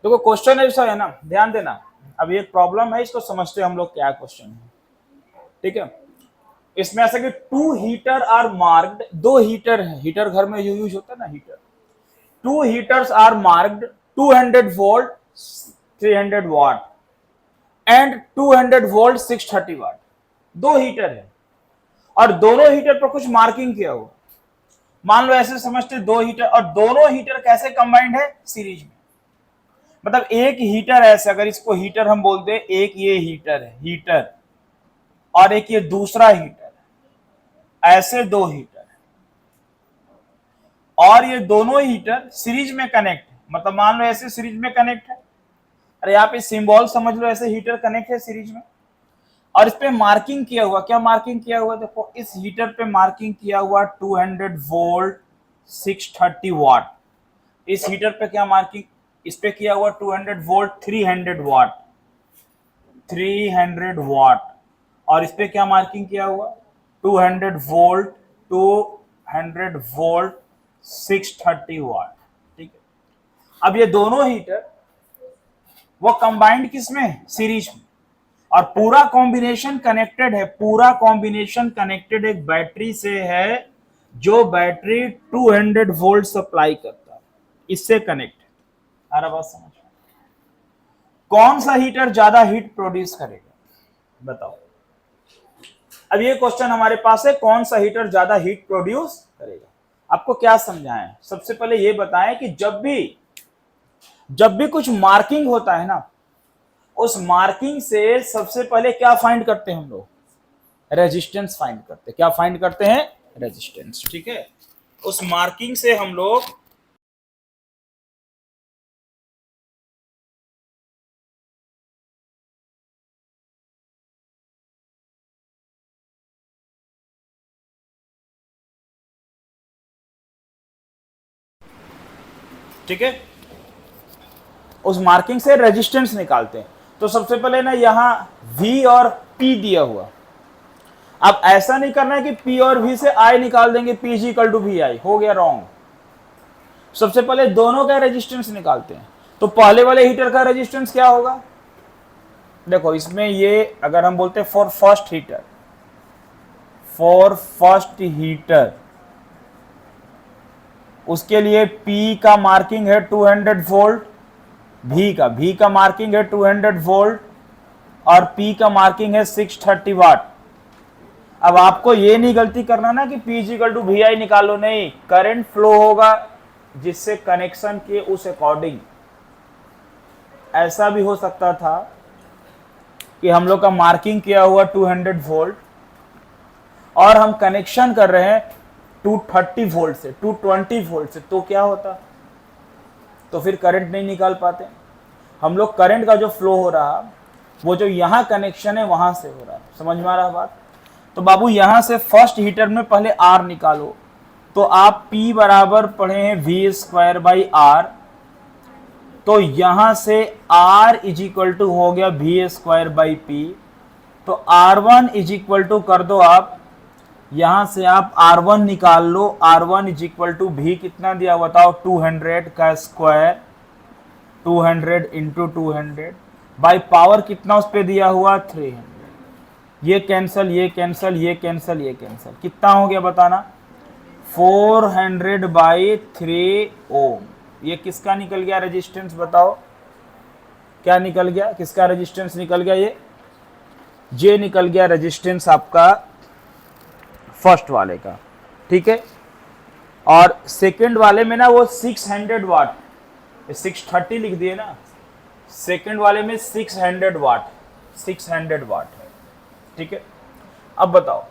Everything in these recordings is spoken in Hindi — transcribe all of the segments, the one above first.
देखो क्वेश्चन ऐसा है ना, ध्यान देना। अब ये प्रॉब्लम है, इसको समझते हैं हम लोग क्या क्वेश्चन है। ठीक है, इसमें ऐसा कि टू हीटर आर मार्क्ड, दो हीटर है, हीटर घर में यूज होता है ना heater. Two heaters are marked 200 volt 300 watt and 200 volt 630 watt. दो हीटर है और दोनों हीटर पर कुछ मार्किंग किया हुआ। मान लो ऐसे समझते, दो हीटर और दोनों हीटर कैसे कंबाइंड है, सीरीज में। मतलब एक हीटर ऐसे, अगर इसको हीटर हम बोलते हैं, एक ये हीटर है हीटर, और एक ये दूसरा हीटर है, ऐसे दो हीटर है और ये दोनों हीटर सीरीज में कनेक्ट है। मतलब मान लो ऐसे सीरीज में कनेक्ट है, अरे यहाँ पे सिंबल समझ लो, ऐसे हीटर कनेक्ट है सीरीज में और इस पे मार्किंग किया हुआ। क्या मार्किंग किया हुआ, देखो इस हीटर पे मार्किंग किया हुआ 200 वोल्ट 630 वाट। इस हीटर पे क्या मार्किंग, इस पे किया हुआ 200 वोल्ट 300 वाट 300 वाट, और इस पे क्या मार्किंग किया हुआ 200 वोल्ट 200 वोल्ट 630 वाट। ठीक है, अब ये दोनों हीटर वो कंबाइंड किसमें, सीरीज में, और पूरा कॉम्बिनेशन कनेक्टेड है, पूरा कॉम्बिनेशन कनेक्टेड एक बैटरी से है, जो बैटरी 200 वोल्ट सप्लाई करता है, इससे कनेक्ट है। सारा बात समझ, कौन सा हीटर ज्यादा हीट प्रोड्यूस करेगा बताओ। अब ये क्वेश्चन हमारे पास है, कौन सा हीटर ज्यादा हीट प्रोड्यूस करेगा। आपको क्या समझाएं, सबसे पहले ये बताएं कि जब भी कुछ मार्किंग होता है ना, उस मार्किंग से सबसे पहले क्या फाइंड करते हैं हम लोग, रेजिस्टेंस फाइंड करते हैं। क्या फाइंड करते हैं, रेजिस्टेंस। ठीक है, उस मार्किंग से हम लोग ठीक है, उस मार्किंग से रेजिस्टेंस निकालते हैं। तो सबसे पहले ना यहां V और P दिया हुआ। अब ऐसा नहीं करना है कि P और V से I निकाल देंगे, P is equal to VI, हो गया रॉन्ग। सबसे पहले दोनों का रेजिस्टेंस निकालते हैं। तो पहले वाले हीटर का रेजिस्टेंस क्या होगा, देखो इसमें ये अगर हम बोलते हैं फॉर फर्स्ट हीटर, उसके लिए P का मार्किंग है 200 वोल्ट, V का मार्किंग है 200 वोल्ट और P का मार्किंग है 630 वाट। अब आपको ये नहीं गलती करना ना कि P इक्वल टू VI निकालो, नहीं, करंट फ्लो होगा जिससे कनेक्शन के उस अकॉर्डिंग। ऐसा भी हो सकता था कि हम लोग का मार्किंग किया हुआ 200 वोल्ट और हम कनेक्शन कर रहे हैं 230 वोल्ट से 220 वोल्ट से, तो क्या होता, तो फिर करंट नहीं निकाल पाते हम लोग। करंट का जो फ्लो हो रहा, वो जो यहाँ कनेक्शन है वहां से हो रहा है, समझ में आ रहा बात। तो बाबू यहां से फर्स्ट हीटर में पहले R निकालो, तो आप P बराबर पढ़े हैं V²/R, तो यहां से R इज इक्वल टू हो गया V²/P। तो R1 इज इक्वल टू कर दो आप, यहां से आप R1 निकाल लो, R1 is equal to V कितना दिया बताओ, 200 का स्क्वायर, 200 इंटू 200 बाई पावर कितना उस पर दिया हुआ 300। ये कैंसल, ये कैंसल, ये कैंसल, ये कैंसल, कितना हो गया बताना, 400/3 ओम। ये किसका निकल गया रेजिस्टेंस बताओ, क्या निकल गया, किसका रेजिस्टेंस निकल गया, ये निकल गया रेजिस्टेंस आपका फर्स्ट वाले का। ठीक है, और सेकंड वाले में ना वो 600 वाट, 630 लिख दिए ना, सेकंड वाले में 600 वाट, 600 वाट है। ठीक है, अब बताओ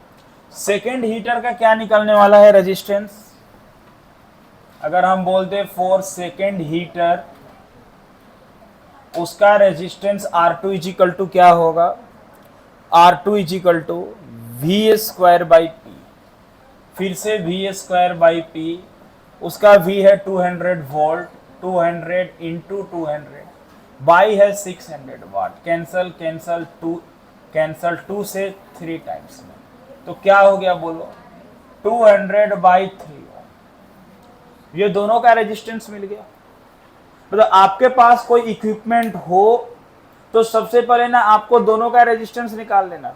सेकंड हीटर का क्या निकलने वाला है रेजिस्टेंस। अगर हम बोलते फॉर सेकंड हीटर, उसका resistance R2 is equal to क्या होगा, R2 is equal to V²/P, फिर से V²/P, उसका V है 200 वोल्ट, 200 इंटू 200 बाई है 600 वाट, कैंसल कैंसल, 2 कैंसल, 2 से 3 टाइम्स में, तो क्या हो गया बोलो, 200/3। ये दोनों का रेजिस्टेंस मिल गया। मतलब आपके पास कोई इक्विपमेंट हो तो सबसे पहले ना आपको दोनों का रेजिस्टेंस निकाल लेना।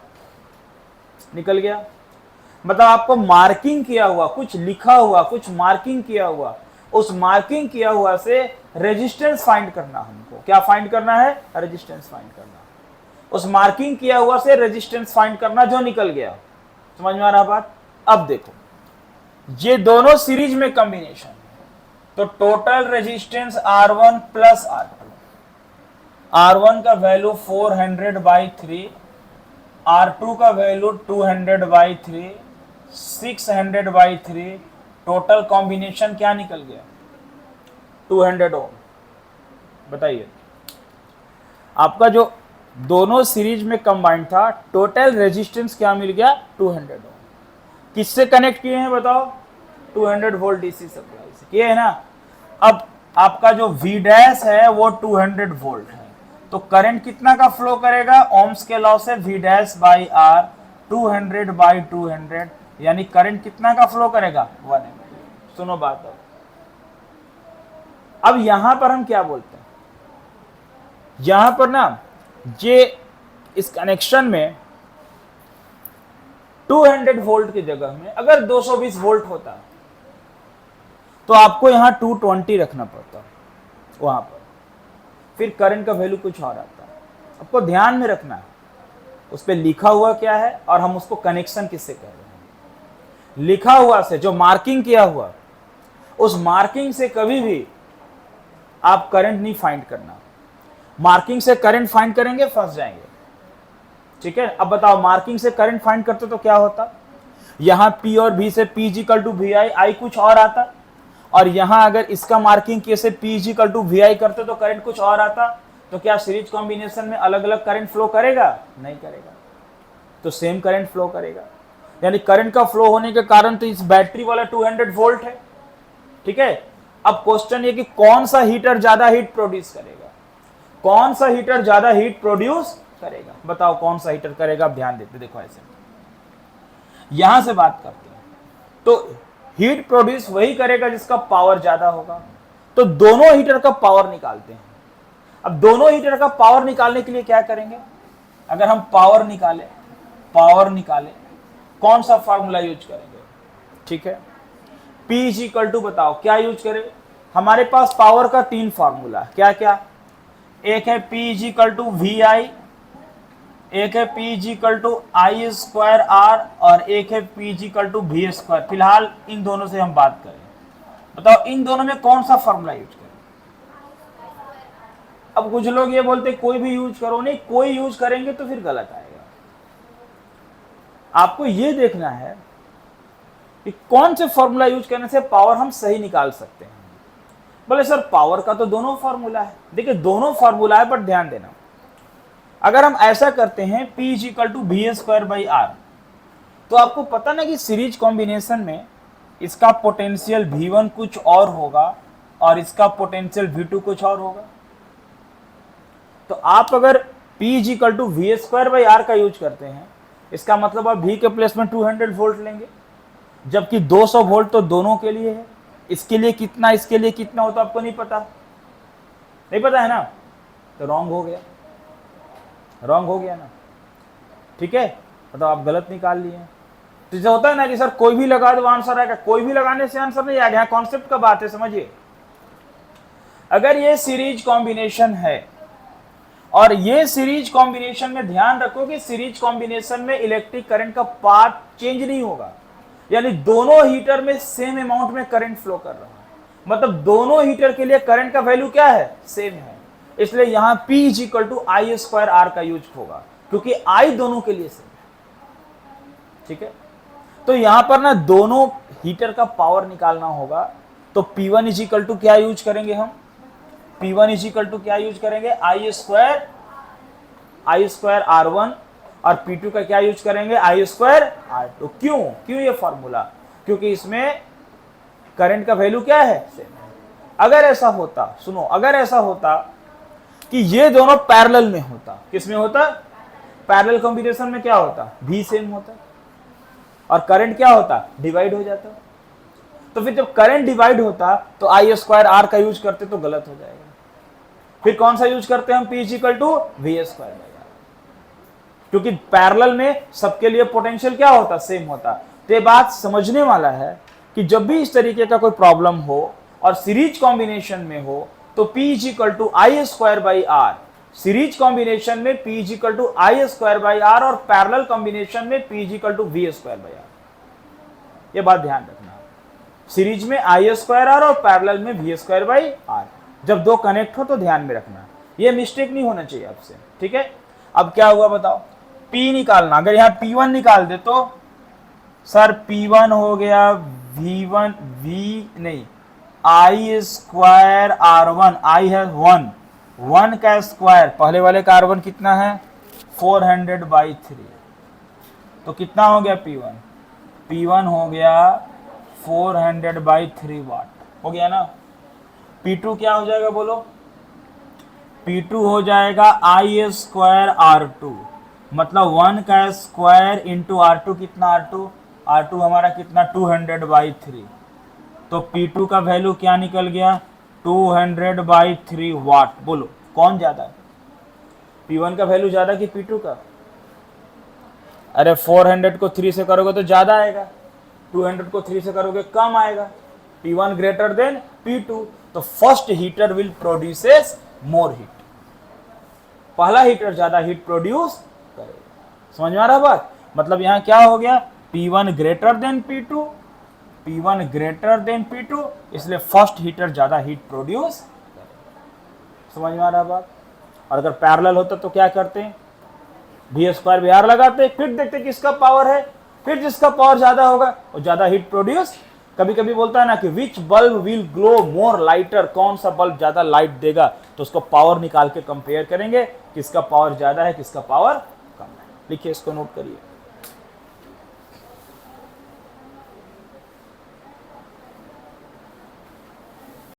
निकल गया, मतलब आपको मार्किंग किया हुआ, कुछ लिखा हुआ, कुछ मार्किंग किया हुआ, उस मार्किंग किया हुआ से रेजिस्टेंस फाइंड करना। हमको क्या फाइंड करना है? रेजिस्टेंस फाइंड करना। उस मार्किंग किया हुआ से रेजिस्टेंस फाइंड करना जो निकल गया। समझ में आ रहा बात? अब देखो, ये दोनों सीरीज में कॉम्बिनेशन, तो total resistance R1 plus R2, R1 का वैल्यू 400/3, R2 का वैल्यू 200/3, 600/3, टोटल कॉम्बिनेशन क्या निकल गया? 200 ओम। बताइए, आपका जो दोनों सीरीज में कंबाइंड था, टोटल रेजिस्टेंस क्या मिल गया? 200 ओम। किससे कनेक्ट किए हैं बताओ? 200 वोल्ट डीसी सप्लाई से किए है ना। अब आपका जो V डैश है वो 200 वोल्ट है, तो करंट कितना का फ्लो करेगा? ओम्स के लॉ से V डैश बाई R 200/200, यानी करंट कितना का फ्लो करेगा? 1 एम्पीयर। सुनो बात, अब यहां पर हम क्या बोलते हैं, यहां पर ना ये इस कनेक्शन में 200 वोल्ट की जगह में अगर 220 वोल्ट होता तो आपको यहां 220 रखना पड़ता वहां पर, फिर करंट का वैल्यू कुछ और आता। आपको ध्यान में रखना है उस पर लिखा हुआ क्या है और हम उसको कनेक्शन किससे कर रहे हैं। लिखा हुआ से, जो मार्किंग किया हुआ, उस मार्किंग से कभी भी आप करंट नहीं फाइंड करना। मार्किंग से करंट फाइंड करेंगे फंस जाएंगे। ठीक है, अब बताओ, मार्किंग से करंट फाइंड करते तो क्या होता? यहां P और V से P = VI, I कुछ और आता, और यहां अगर इसका मार्किंग किए से P = VI करते तो करंट कुछ और आता। तो क्या सीरीज कॉम्बिनेशन में अलग अलग करंट फ्लो करेगा? नहीं करेगा, तो सेम करंट फ्लो करेगा। यानी करंट का फ्लो होने के कारण तो इस बैटरी वाला 200 वोल्ट है। ठीक है, अब क्वेश्चन ये कि कौन सा हीटर ज्यादा हीट प्रोड्यूस करेगा? कौन सा हीटर ज्यादा हीट प्रोड्यूस करेगा? बताओ कौन सा हीटर करेगा? आप ध्यान देते देखो, ऐसे यहां से बात करते हैं तो हीट प्रोड्यूस वही करेगा जिसका पावर ज्यादा होगा। तो दोनों हीटर का पावर निकालते हैं। अब दोनों हीटर का पावर निकालने के लिए क्या करेंगे? अगर हम पावर निकालें कौन सा फार्मूला यूज करेंगे? ठीक है, P बताओ क्या यूज करें? हमारे पास पावर का 3 फार्मूला, क्या क्या? एक है P VI, एक है P/I²R और एक है P/V²। फिलहाल इन दोनों से हम बात करें, बताओ इन दोनों में कौन सा फॉर्मूला यूज करें? अब कुछ लोग ये बोलते कोई भी यूज करो, नहीं, कोई यूज करेंगे तो फिर गलत आएगा। आपको ये देखना है कि कौन से फॉर्मूला यूज करने से पावर हम सही निकाल सकते हैं। बोले सर पावर का तो दोनों फॉर्मूला है। देखिए दोनों फॉर्मूला है, बट ध्यान देना, अगर हम ऐसा करते हैं P = VA²/R, तो आपको पता ना कि सीरीज कॉम्बिनेशन में इसका पोटेंशियल V1 कुछ और होगा और इसका पोटेंशियल V2 कुछ और होगा। तो आप अगर P = VA²/R का यूज करते हैं, इसका मतलब आप V के प्लेस में 200 वोल्ट लेंगे, जबकि 200 वोल्ट तो दोनों के लिए है। इसके लिए कितना, इसके लिए कितना हो तो आपको नहीं पता, नहीं पता है ना, तो रॉन्ग हो गया, रॉन्ग हो गया ना। ठीक है, मतलब आप गलत निकाल लिए। तो जैसे होता है ना कि सर कोई भी लगा दो आंसर आएगा, कोई भी लगाने से आंसर नहीं आएगा। कॉन्सेप्ट का बात है, समझिए। अगर ये सीरीज कॉम्बिनेशन है और ये सीरीज कॉम्बिनेशन में ध्यान रखो कि सीरीज कॉम्बिनेशन में इलेक्ट्रिक करंट का पाथ चेंज नहीं होगा, यानी दोनों हीटर में सेम अमाउंट में करंट फ्लो कर रहा है, मतलब दोनों हीटर के लिए करंट का वैल्यू क्या है? सेम है। इसलिए यहां P = I²R का यूज होगा, क्योंकि I दोनों के लिए सेम है। ठीक है, तो यहां पर ना दोनों हीटर का पावर निकालना होगा, तो P1 = क्या यूज करेंगे हम? P1 = क्या यूज करेंगे? I²R1, और P2 का क्या यूज करेंगे? I²R2। क्यों ये फॉर्मूला? क्योंकि इसमें करंट का वैल्यू क्या है? सेम है। अगर ऐसा होता, सुनो, अगर ऐसा होता कि ये दोनों पैरेलल में होता, किसमें होता? पैरेलल कॉम्बिनेशन में क्या होता? V सेम होता और करंट क्या होता? डिवाइड हो जाता। तो फिर जब करंट डिवाइड होता तो I²R का यूज करते तो गलत हो जाएगा। फिर कौन सा यूज करते हैं हम, P is equal to V square by R, क्योंकि पैरेलल में सबके लिए पोटेंशियल क्या होता, सेम होता। तो ये बात समझने वाला है कि जब भी इस तरीके का कोई प्रॉब्लम हो और सीरीज कॉम्बिनेशन में हो तो P is equal to I square by R, series combination में P is equal to I square by R और पैरेलल कॉम्बिनेशन में P is equal to V square by R. ये बात ध्यान रखना, सीरीज में आई स्क्वायर आर और पैरेलल में वी स्क्वायर बाई आर, जब दो कनेक्ट हो तो ध्यान में रखना, ये मिस्टेक नहीं होना चाहिए आपसे, ठीक है। अब क्या हुआ बताओ, P निकालना, अगर यहाँ P1 निकाल दे तो सर P1 हो गया आई स्क्वायर R1, आई है 1 का स्क्वायर, पहले वाले का R1 कितना है 400/3, तो कितना हो गया P1 हो गया 400/3 वाट, हो गया ना। P2 क्या हो जाएगा बोलो, P2 हो जाएगा आई स्क्वायर R2, मतलब 1 का स्क्वायर इंटू R2, कितना R2 हमारा कितना 200/3, तो P2 का वैल्यू क्या निकल गया 200/3 वाट। बोलो कौन ज्यादा है, P1 का वैल्यू ज्यादा कि P2 का? अरे 400 को 3 से करोगे तो ज्यादा आएगा, 200 को 3 से करोगे कम आएगा, P1 ग्रेटर देन P2, तो first heater will produces more heat, पहला हीटर ज्यादा हीट प्रोड्यूस करेगा। समझ में आ रहा बात, मतलब यहां क्या हो गया, P1 greater than P2, P1 greater than P2, इसलिए फर्स्ट हीटर ज्यादा हीट प्रोड्यूस करेगा। समझ में आ रहा बात। और अगर पैरेलल होता तो क्या करते हैं, वी स्क्वायर बाई आर लगाते, फिर देखते किसका पावर है, फिर जिसका पावर ज्यादा होगा वो ज्यादा हीट प्रोड्यूस। कभी कभी बोलता है ना कि which bulb will glow more lighter, कौन सा बल्ब ज्यादा लाइट देगा, तो उसको पावर निकाल के कंपेयर करेंगे, किसका पावर ज्यादा है किसका पावर कम है। लिखिए, इसको नोट करिए।